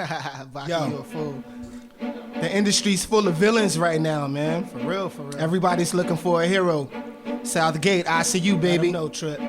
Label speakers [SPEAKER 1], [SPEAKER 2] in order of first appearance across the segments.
[SPEAKER 1] Bakki, you a fool. The industry's full of villains right now, man.
[SPEAKER 2] For real, for real.
[SPEAKER 1] Everybody's looking for a hero. Southgate, I see you, baby.
[SPEAKER 2] No Tripp.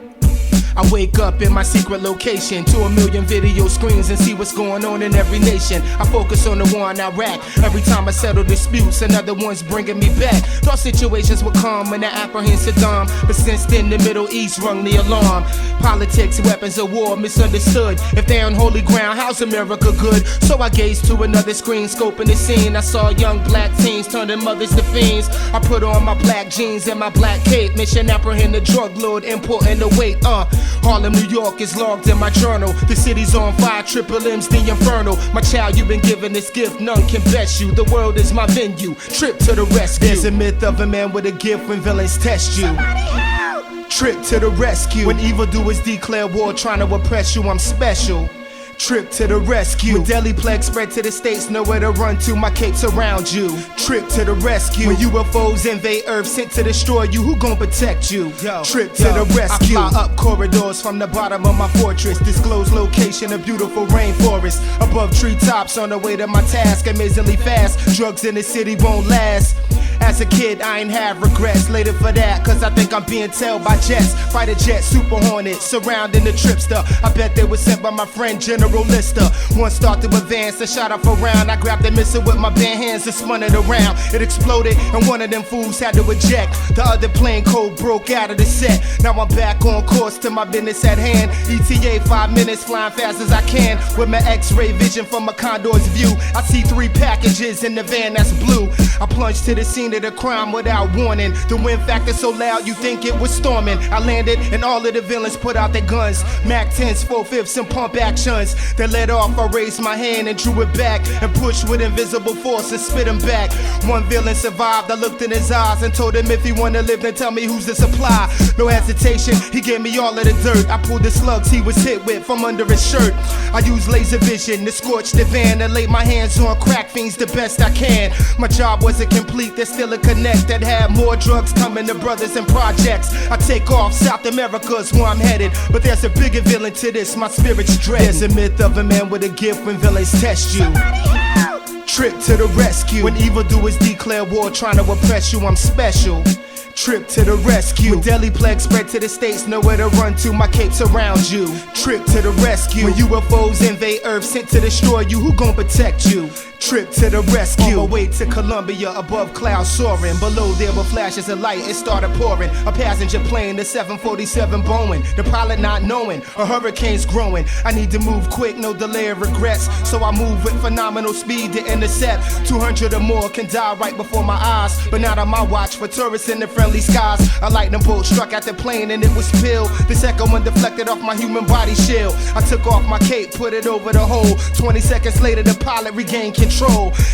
[SPEAKER 1] I wake up in my secret location to a million video screens and see what's going on in every nation. I focus on the war in Iraq. Every time I settle disputes, another one's bringing me back. Thought situations would come when I apprehend Saddam, but since then the Middle East rung the alarm. Politics, weapons of war, misunderstood. If they're on holy ground, how's America good? So I gazed to another screen, scoping the scene. I saw young black teens turning mothers to fiends. I put on my black jeans and my black cape. Mission apprehend the drug lord, importing the weight. Harlem, New York is logged in my journal. The city's on fire, Triple M's the inferno. My child, you've been given this gift, none can best you. The world is my venue, Tripp to the rescue. There's a myth of a man with a gift when villains test you. Tripp to the rescue. When evildoers declare war trying to oppress you, I'm special. Tripp to the rescue. When deadly plague spread to the states, nowhere to run to, my cape's around you. Tripp to the rescue. When UFOs invade Earth, sent to destroy you, who gon' protect you? Tripp to the rescue. I fly up corridors from the bottom of my fortress. Disclose location, a beautiful rainforest. Above treetops on the way to my task, amazingly fast. Drugs in the city won't last. As a kid, I ain't have regrets. Later for that, cause I think I'm being tailed by jets. Fighter jet, Super Hornet, surrounding the Tripster. I bet they were sent by my friend General Lister. One start to advance, and shot off a round. I grabbed the missile with my bare hands and spun it around. It exploded, and one of them fools had to eject. The other plane code broke out of the set. Now I'm back on course to my business at hand. ETA 5 minutes, flying fast as I can. With my X-ray vision from a condor's view, I see 3 packages in the van that's blue. I plunged to the scene of the crime without warning. The wind factor so loud you think it was storming. I landed and all of the villains put out their guns. Mac 10s, 4/5s and pump actions. They let off, I raised my hand and drew it back and pushed with invisible force and spit him back. One villain survived, I looked in his eyes and told him if he wanna live then tell me who's the supply. No hesitation, he gave me all of the dirt. I pulled the slugs he was hit with from under his shirt. I used laser vision to scorch the van and laid my hands on crack fiends the best I can. My job wasn't complete, there's still a connect that had more drugs coming to brothers and projects. I take off, South America's where I'm headed, but there's a bigger villain to this, my spirit's dread. There's a myth of a man with a gift when villains test you. Tripp to the rescue. When evildoers declare war trying to oppress you, I'm special. Tripp to the rescue. When deadly plague spread to the states, nowhere to run to, my cape's around you. Tripp to the rescue. When UFOs invade Earth, sent to destroy you, who gon' protect you? Tripp to the rescue. On my way to Columbia, above clouds soaring. Below there were flashes of light, it started pouring. A passenger plane, the 747 Boeing. The pilot not knowing, a hurricane's growing. I need to move quick, no delay or regrets. So I move with phenomenal speed to intercept. 200 or more can die right before my eyes, but not on my watch. For tourists in the friendly skies, a lightning bolt struck at the plane and it was spilled. The second one deflected off my human body shield. I took off my cape, put it over the hole. 20 seconds later, the pilot regained control.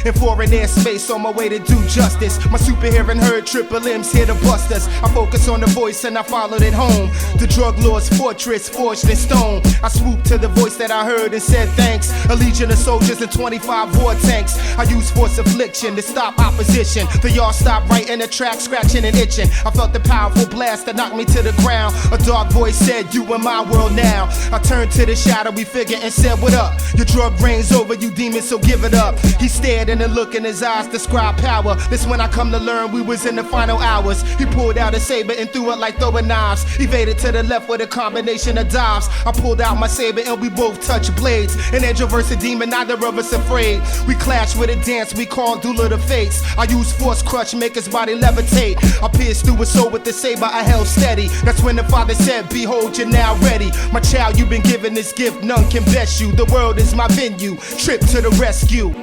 [SPEAKER 1] In foreign airspace on my way to do justice. My super hearing heard Triple M's here to bust us. I focus on the voice and I followed it home. The drug lord's fortress forged in stone. I swooped to the voice that I heard and said thanks. A legion of soldiers and 25 war tanks. I used force affliction to stop opposition. They all stopped right in the track, scratching and itching. I felt the powerful blast that knocked me to the ground. A dark voice said, you in my world now. I turned to the shadowy figure and said, what up? Your drug reigns over you demons, so give it up. He stared and the look in his eyes described power. This when I come to learn we was in the final hours. He pulled out a saber and threw it like throwing knives. Evaded to the left with a combination of dives. I pulled out my saber and we both touched blades. An angel versus a demon, neither of us afraid. We clashed with a dance we called Duel of the Fates. I used force crush, make his body levitate. I pierced through his soul with the saber, I held steady. That's when the father said, behold, you're now ready. My child, you've been given this gift, none can best you. The world is my venue, Tripp to the rescue.